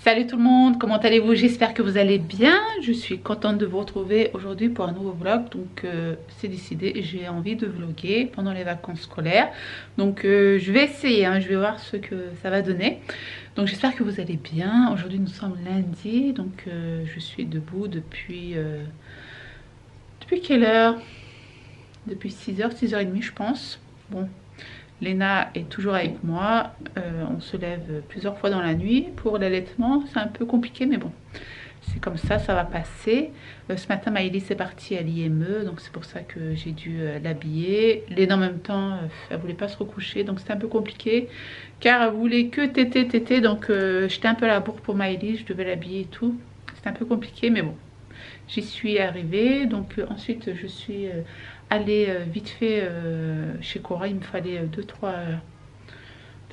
Salut tout le monde, comment allez-vous? J'espère que vous allez bien. Je suis contente de vous retrouver aujourd'hui pour un nouveau vlog. Donc c'est décidé, j'ai envie de vlogger pendant les vacances scolaires. Donc je vais essayer, je vais voir ce que ça va donner. Donc j'espère que vous allez bien. Aujourd'hui nous sommes lundi, donc je suis debout depuis quelle heure? Depuis 6h, 6h30 je pense. Bon, Léna est toujours avec moi. On se lève plusieurs fois dans la nuit. Pour l'allaitement, c'est un peu compliqué, mais bon, c'est comme ça va passer. Ce matin, Maëlys est partie à l'IME, donc c'est pour ça que j'ai dû l'habiller. Léna en même temps, elle voulait pas se recoucher, donc c'était un peu compliqué. Car elle voulait que téter, donc j'étais un peu à la bourre pour Maëlys, je devais l'habiller et tout. C'était un peu compliqué, mais bon, j'y suis arrivée. Donc ensuite, je suis allée vite fait chez Cora. Il me fallait deux,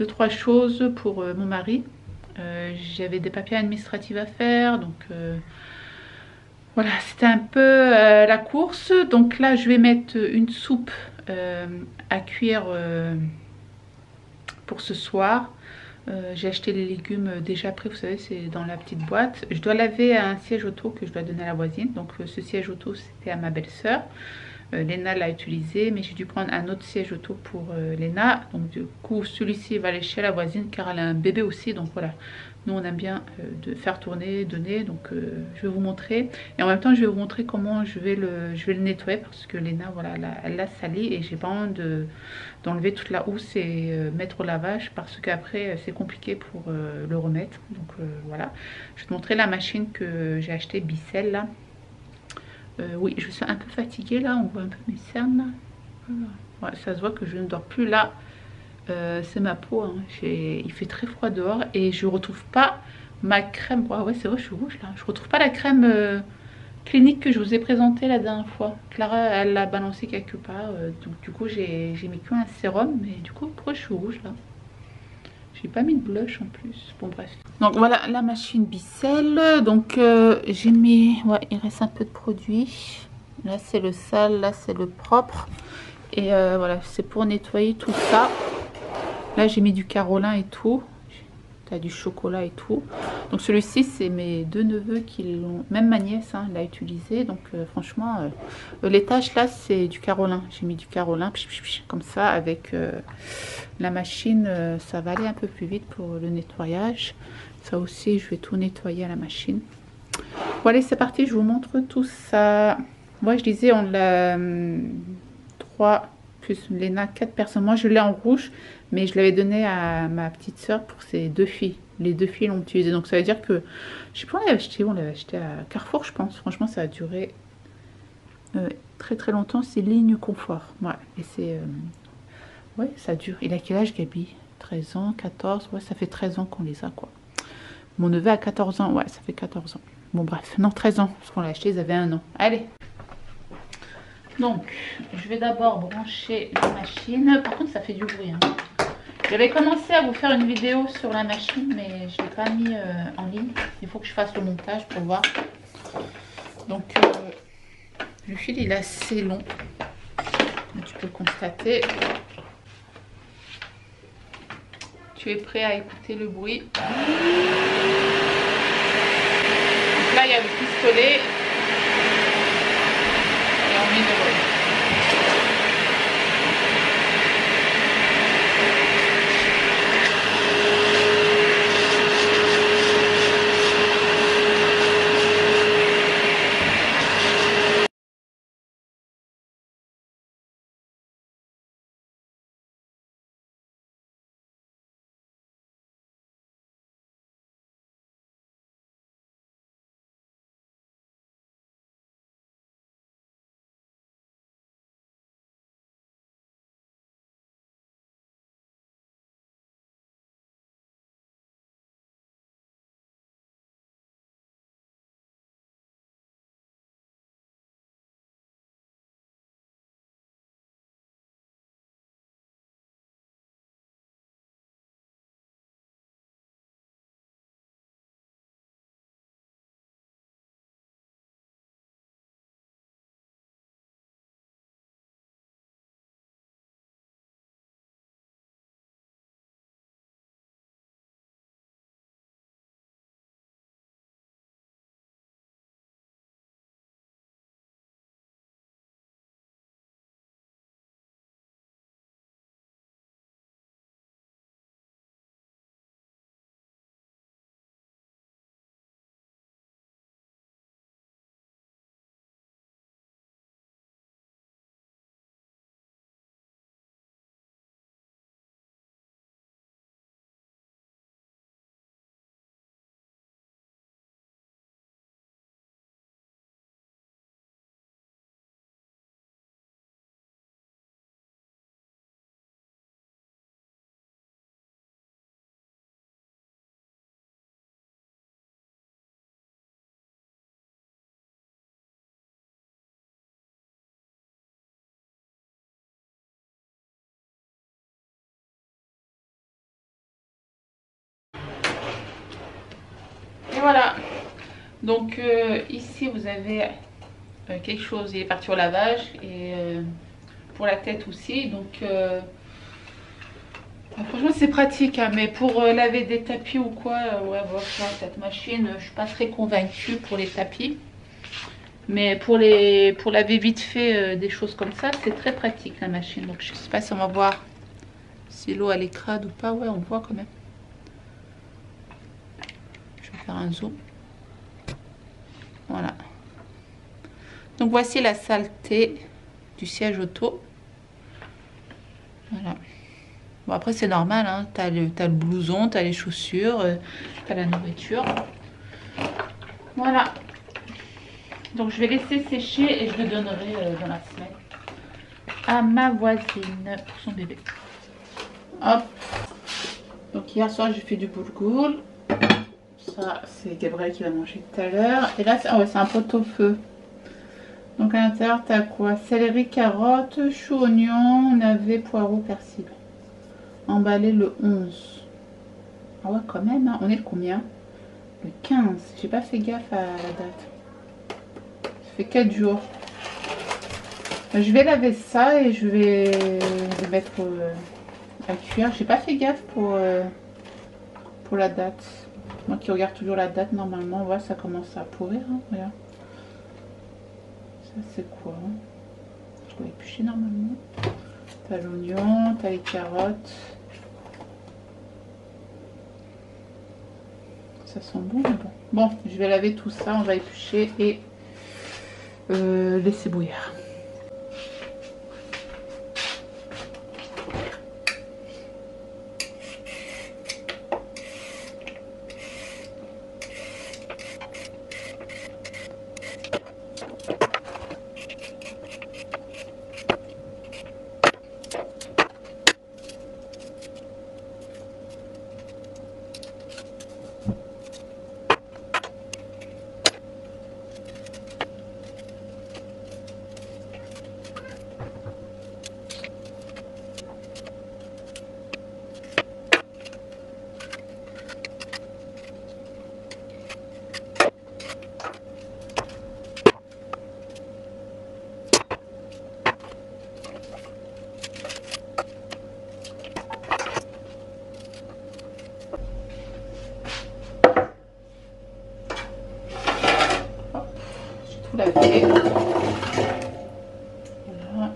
trois choses pour mon mari. J'avais des papiers administratifs à faire, donc voilà, c'était un peu la course. Donc là, je vais mettre une soupe à cuire pour ce soir. J'ai acheté les légumes déjà prêts, vous savez, c'est dans la petite boîte. Je dois laver un siège auto que je dois donner à la voisine. Donc ce siège auto, c'était à ma belle-sœur. Léna l'a utilisé, mais j'ai dû prendre un autre siège auto pour Léna. Donc du coup, celui-ci va aller chez la voisine car elle a un bébé aussi. Donc voilà, nous on aime bien de faire tourner, donner. Donc je vais vous montrer. Et en même temps, je vais vous montrer comment je vais le nettoyer parce que Léna, voilà, elle l'a sali et j'ai pas envie d'enlever toute la housse et mettre au lavage parce qu'après c'est compliqué pour le remettre. Donc voilà, je vais te montrer la machine que j'ai achetée, Bicel là. Oui, je suis un peu fatiguée là, on voit un peu mes cernes là. Voilà. Ouais, ça se voit que je ne dors plus là. C'est ma peau, il fait très froid dehors et je retrouve pas ma crème. Ouais, c'est vrai, je suis rouge là. Je retrouve pas la crème clinique que je vous ai présentée la dernière fois. Clara, elle l'a balancée quelque part. Donc du coup, j'ai mis qu'un sérum, mais du coup, pourquoi je suis rouge là? J'ai pas mis de blush en plus. Bon, bref. Donc voilà la machine Bicel. Donc j'ai mis. Ouais, il reste un peu de produit. Là, c'est le sale, là, c'est le propre. Et voilà, c'est pour nettoyer tout ça. Là, j'ai mis du carolin et tout. T'as du chocolat et tout. Donc celui-ci, c'est mes deux neveux qui l'ont. Même ma nièce l'a utilisé. Donc franchement, les tâches là, c'est du carolin. J'ai mis du carolin, comme ça, avec la machine. Ça va aller un peu plus vite pour le nettoyage. Ça aussi, je vais tout nettoyer à la machine. Bon, allez, c'est parti. Je vous montre tout ça. Moi, je disais, on l'a 3 plus Léna, 4 personnes. Moi, je l'ai en rouge, mais je l'avais donné à ma petite soeur pour ses deux filles. Les deux filles l'ont utilisé. Donc, ça veut dire que, je sais pas, on l'avait acheté à Carrefour, je pense. Franchement, ça a duré très très longtemps. C'est ligne confort. Ouais, et c'est. Ouais, ça dure. Il a quel âge, Gabi? 13 ans, 14. Ouais, ça fait 13 ans qu'on les a, quoi. Mon neveu a 14 ans. Ouais, ça fait 14 ans. Bon, bref. Non, 13 ans. Parce qu'on l'a acheté, ils avaient 1 an. Allez. Donc, je vais d'abord brancher la machine. Par contre, ça fait du bruit. J'avais commencé à vous faire une vidéo sur la machine, mais je ne l'ai pas mis en ligne. Il faut que je fasse le montage pour voir. Donc, le fil, il est assez long. Tu peux le constater. Tu es prêt à écouter le bruit. Donc là, il y a le pistolet. Et on met le vol. voilà. Donc ici vous avez quelque chose, il est parti au lavage. Et pour la tête aussi. Donc franchement c'est pratique, hein, mais pour laver des tapis ou quoi, ouais, voilà, cette machine, je suis pas très convaincue pour les tapis. Mais pour laver vite fait des choses comme ça, c'est très pratique la machine. Donc je sais pas si on va voir si l'eau elle est crade ou pas. Ouais, on voit quand même. Je vais faire un zoom. Voilà. Donc voici la saleté du siège auto. Voilà. Bon, après c'est normal, hein. T'as le blouson, t'as les chaussures, t'as la nourriture. Voilà. Donc je vais laisser sécher et je le donnerai dans la semaine à ma voisine pour son bébé. Hop. Donc hier soir j'ai fait du boulgoul. Ça c'est Gabriel qui va manger tout à l'heure. Et là c'est un pot-au-feu. Donc à l'intérieur t'as quoi? Céleri, carottes, choux, oignons, navets, poireaux, persil. Emballé le 11. Ah ouais quand même, hein. On est le combien? Le 15. J'ai pas fait gaffe à la date. Ça fait 4 jours. Je vais laver ça et je vais le mettre à cuire. J'ai pas fait gaffe pour la date. Moi qui regarde toujours la date, normalement, voilà, ça commence à pourrir. Hein, regarde. Ça c'est quoi, hein? Je dois éplucher normalement. T'as l'oignon, t'as les carottes. Ça sent bon, mais bon. Bon, je vais laver tout ça, on va éplucher et laisser bouillir. Laver. Voilà.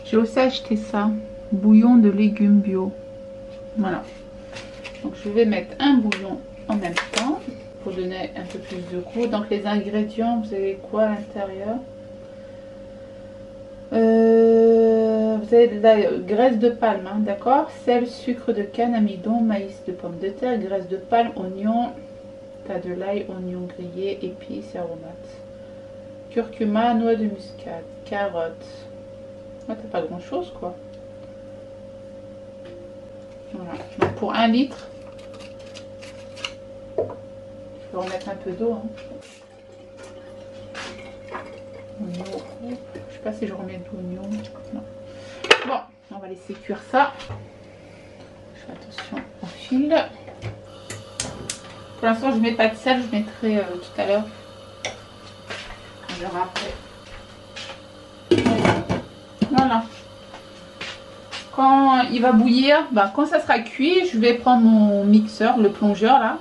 J'ai aussi acheté ça, bouillon de légumes bio. Voilà. Donc je vais mettre un bouillon en même temps pour donner un peu plus de goût. Donc les ingrédients, vous avez quoi à l'intérieur? Vous avez de la graisse de palme, hein, d'accord? Sel, sucre de canne, amidon, maïs de pomme de terre, graisse de palme, oignon, t'as de l'ail, oignon grillé, épices et aromates. Curcuma, noix de muscade, carottes. Ouais, t'as pas grand chose quoi. Voilà. Donc pour 1 litre, je vais remettre un peu d'eau. Hein. Oignon. Je sais pas si je remets de l'oignon. Non. Bon, on va laisser cuire ça. Je fais attention au fil. Pour l'instant, je mets pas de sel, je mettrai tout à l'heure. Après. Voilà. Quand il va bouillir, bah, quand ça sera cuit, je vais prendre mon mixeur, le plongeur là,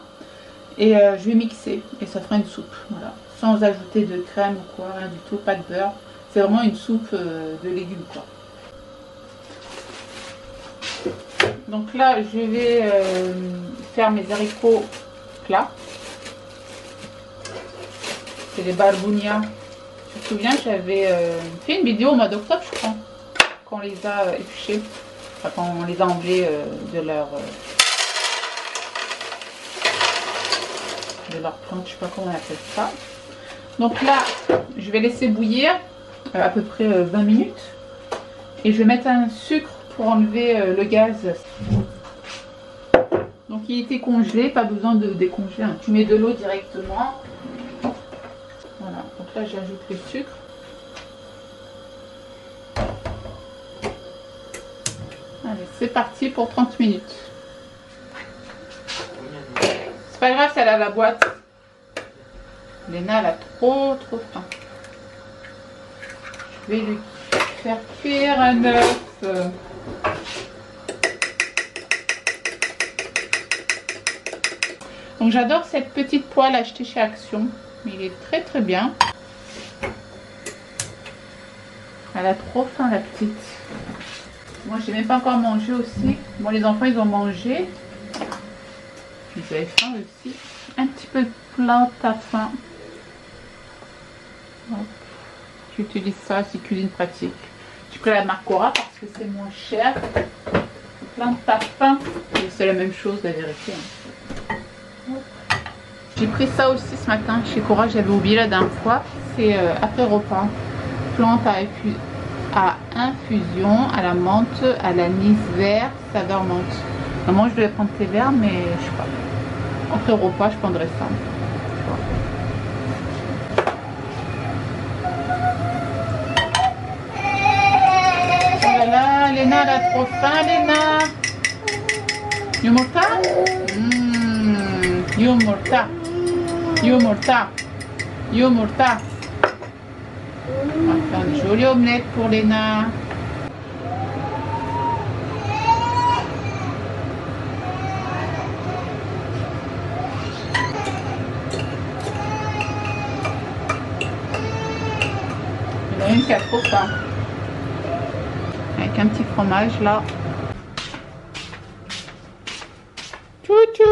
et je vais mixer et ça fera une soupe. Voilà. Sans ajouter de crème ou quoi, rien du tout, pas de beurre. C'est vraiment une soupe de légumes quoi. Donc là, je vais faire mes haricots plats. C'est les barbunia. Je me souviens que j'avais fait une vidéo au mois d'octobre, je crois, quand on les a épluchés, enfin quand on les a enlevés de leur plante, je sais pas comment on appelle ça. Donc là, je vais laisser bouillir à peu près 20 minutes et je vais mettre un sucre pour enlever le gaz. Donc il était congelé, pas besoin de décongeler, hein. Tu mets de l'eau directement. Voilà, donc là j'ajoute le sucre. Allez, c'est parti pour 30 minutes. C'est pas grave si elle a la boîte. Léna, elle a trop faim. Je vais lui faire cuire un œuf. Donc j'adore cette petite poêle achetée chez Action. Il est très bien. Elle a trop faim, la petite. Moi, j'ai même pas encore mangé aussi. Bon, les enfants, ils ont mangé. Ils avaient faim aussi. Un petit peu de plante à faim. J'utilise ça, c'est cuisine pratique. J'ai pris la marque Cora parce que c'est moins cher. Plante à faim, c'est la même chose, la vérité. J'ai pris ça aussi ce matin chez Cora, j'avais oublié la dernière fois. C'est après repas. Plante à infusion, à la menthe, à l'anis vert, saveur menthe. Moi je devais prendre thé vert, mais je sais pas. Après repas, je prendrai ça. Oh là là, Léna, elle a trop faim, Léna. Yumurta? Yumurta. Yumurta. Yumurta. On va faire une jolie omelette pour Léna. Il y en a une qui a trop faim. Avec un petit fromage là. Tchou-tchou!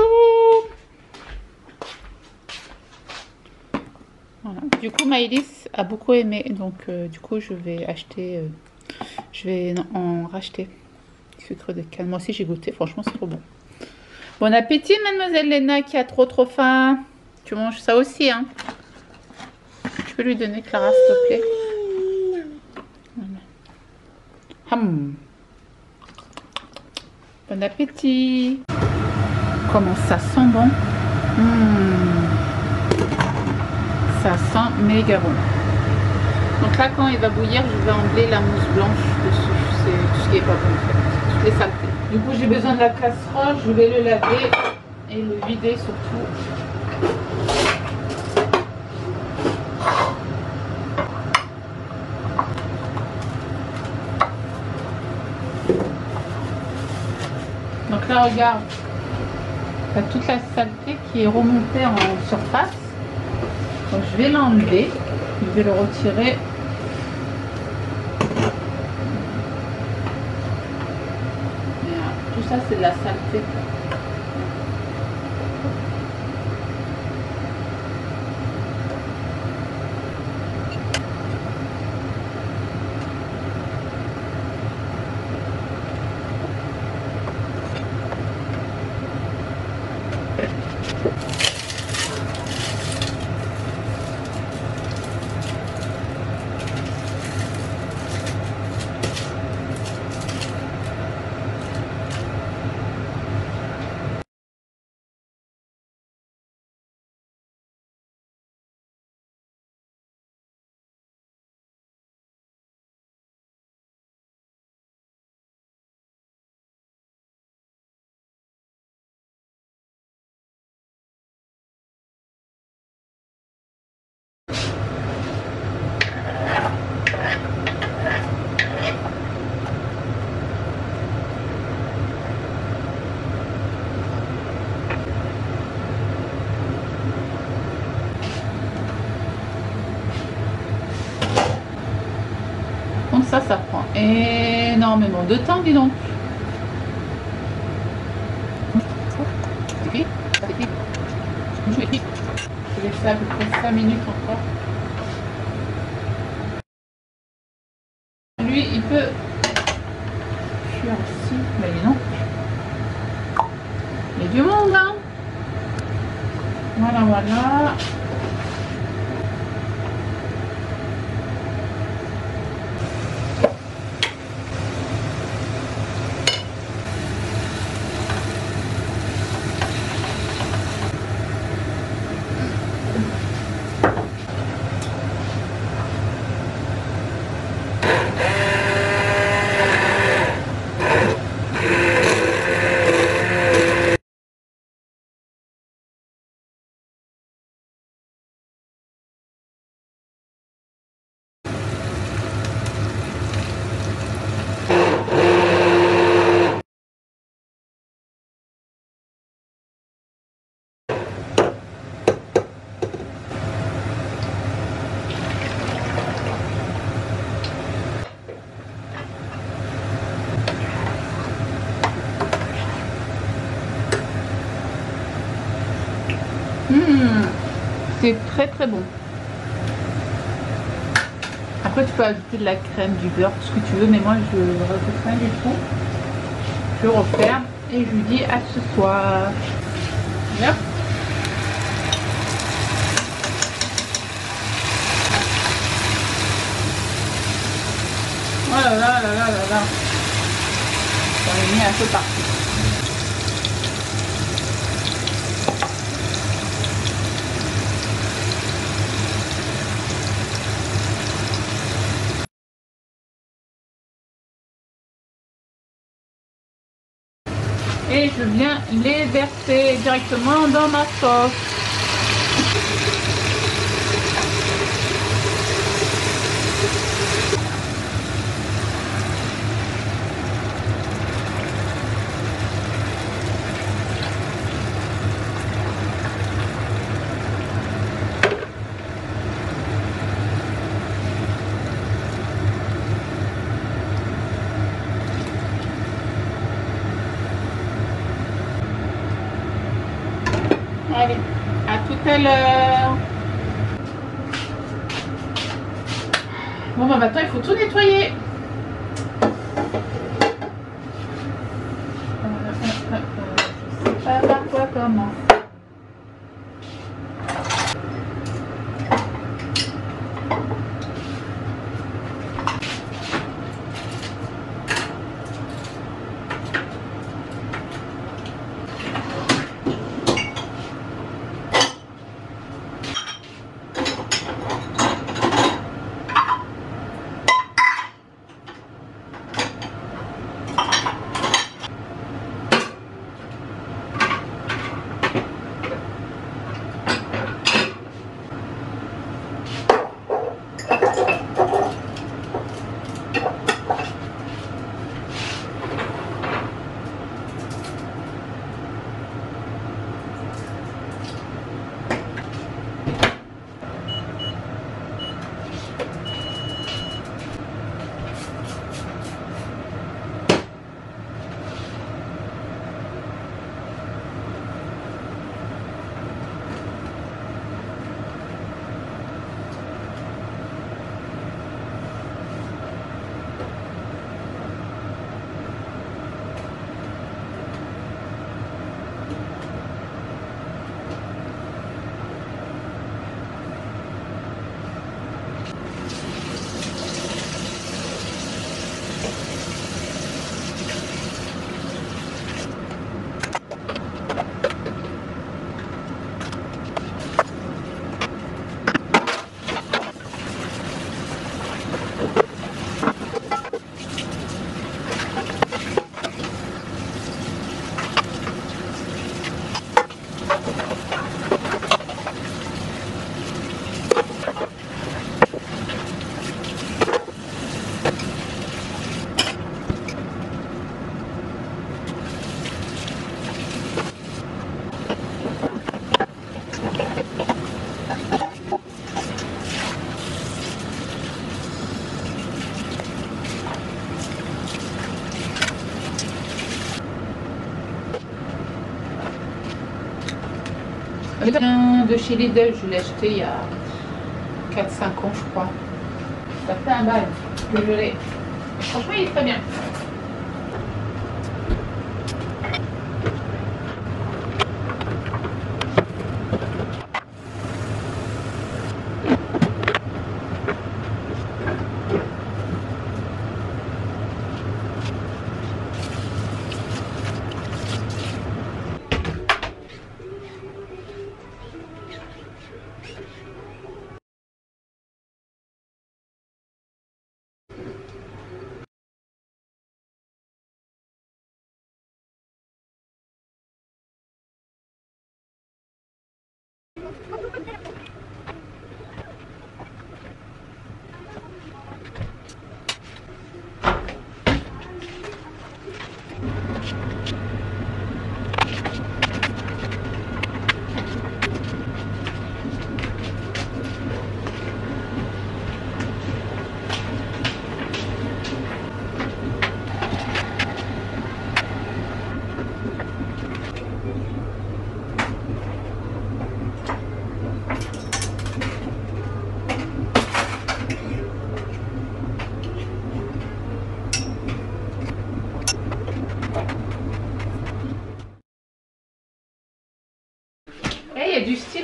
Voilà. Du coup, Maëlys a beaucoup aimé, donc du coup, je vais acheter, je vais en racheter. Sucre de canne. Moi aussi, j'ai goûté. Franchement, c'est trop bon. Bon appétit, mademoiselle Léna, qui a trop faim. Tu manges ça aussi, hein? Tu peux lui donner, Clara, s'il te plaît. Voilà. Bon appétit. Comment ça sent bon. Ça sent méga bon. Donc là, quand il va bouillir, je vais enlever la mousse blanche dessus. C'est tout ce qui est pas bon en fait. Toutes les saletés. Du coup, j'ai besoin de la casserole. Je vais le laver et le vider surtout. Donc là, regarde. Il y a toute la saleté qui est remontée en surface. Donc je vais l'enlever. Je vais le retirer. Tout ça, c'est de la saleté. Donc ça prend énormément de temps, dis donc. Je vais laisser à peu près 5 minutes encore. Lui, il peut cuire aussi. Mais non. Il y a du monde, hein. Voilà. C'est très très bon. Après tu peux ajouter de la crème, du beurre, tout ce que tu veux, mais moi je ne rajoute rien du tout. Je referme et je lui dis à ce soir. Yep. Oh là là là là là là. J'en ai mis un peu partout. Et je viens les verser directement dans ma sauce. Allez, à tout à l'heure. Bon bah maintenant il faut tout nettoyer. Je sais pas par quoi commencer. De chez Lidl, je l'ai acheté il y a 4-5 ans je crois. Ça fait un bail que je l'ai. Franchement il est très bien.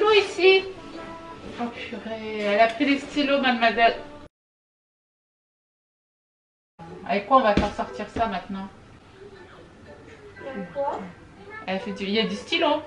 stylos ici. Oh purée, elle a pris les stylos, mademoiselle. Avec quoi on va faire sortir ça maintenant? Quoi? Elle fait il y a du stylo.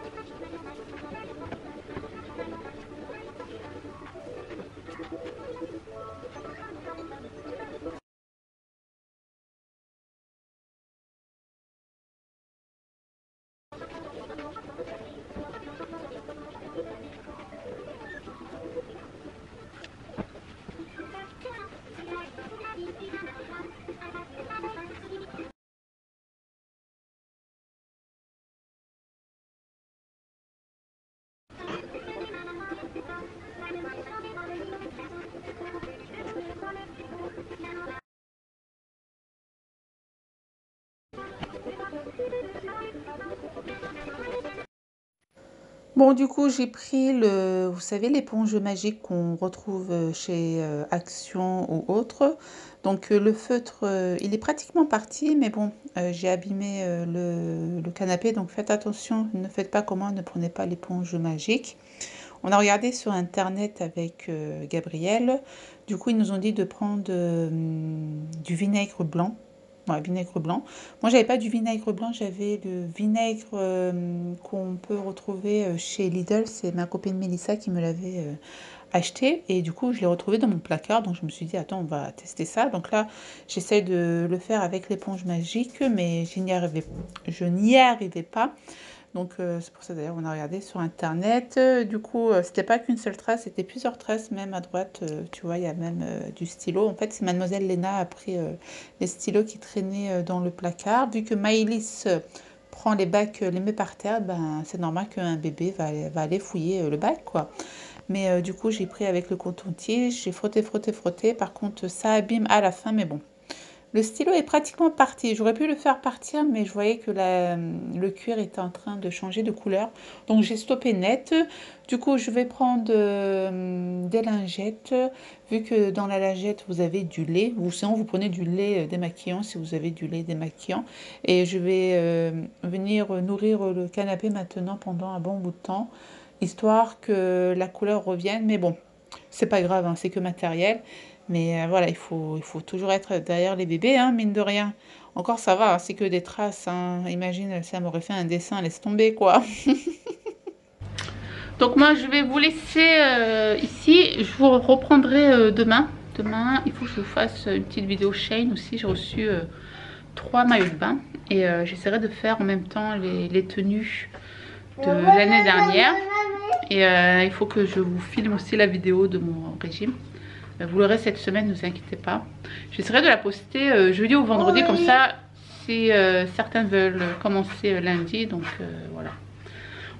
Bon, du coup, j'ai pris vous savez, l'éponge magique qu'on retrouve chez Action ou autre. Donc, le feutre, il est pratiquement parti, mais bon, j'ai abîmé le canapé. Donc, faites attention, ne faites pas comment, ne prenez pas l'éponge magique. On a regardé sur Internet avec Gabriel. Du coup, ils nous ont dit de prendre du vinaigre blanc. Ouais, vinaigre blanc. Moi, j'avais pas du vinaigre blanc, j'avais le vinaigre qu'on peut retrouver chez Lidl. C'est ma copine Mélissa qui me l'avait acheté. Et du coup, je l'ai retrouvé dans mon placard. Donc, je me suis dit, attends, on va tester ça. Donc là, j'essaie de le faire avec l'éponge magique, mais je n'y arrivais pas. Donc, c'est pour ça d'ailleurs on a regardé sur Internet. Du coup, c'était pas qu'une seule trace, c'était plusieurs traces, même à droite. Tu vois, il y a même du stylo. En fait, c'est Mademoiselle Léna a pris les stylos qui traînaient dans le placard. Vu que Maëlys prend les bacs, les met par terre, ben, c'est normal qu'un bébé va aller fouiller le bac, quoi. Mais du coup, j'ai pris avec le coton-tige, j'ai frotté, frotté, frotté. Par contre, ça abîme à la fin, mais bon. Le stylo est pratiquement parti. J'aurais pu le faire partir, mais je voyais que le cuir était en train de changer de couleur. Donc j'ai stoppé net. Du coup, je vais prendre des lingettes. Vu que dans la lingette, vous avez du lait. Ou sinon, vous prenez du lait démaquillant si vous avez du lait démaquillant. Et je vais venir nourrir le canapé maintenant pendant un bon bout de temps. Histoire que la couleur revienne. Mais bon, c'est pas grave, hein, c'est que matériel. Mais voilà, il faut toujours être derrière les bébés, hein, mine de rien. Encore ça va, c'est que des traces. Hein. Imagine, ça m'aurait fait un dessin, laisse tomber quoi. Donc moi, je vais vous laisser ici. Je vous reprendrai demain. Demain, il faut que je fasse une petite vidéo Shein aussi. J'ai reçu 3 maillots de bain. Et j'essaierai de faire en même temps les tenues de l'année dernière. Et il faut que je vous filme aussi la vidéo de mon régime. Vous l'aurez cette semaine, ne vous inquiétez pas. J'essaierai de la poster jeudi ou vendredi, comme ça, si certains veulent commencer lundi. Donc voilà.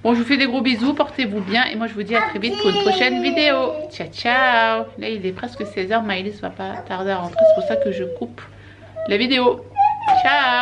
Bon, je vous fais des gros bisous, portez-vous bien. Et moi, je vous dis à très vite pour une prochaine vidéo. Ciao, ciao. Là, il est presque 16h. Maëlys va pas tarder à rentrer. C'est pour ça que je coupe la vidéo. Ciao.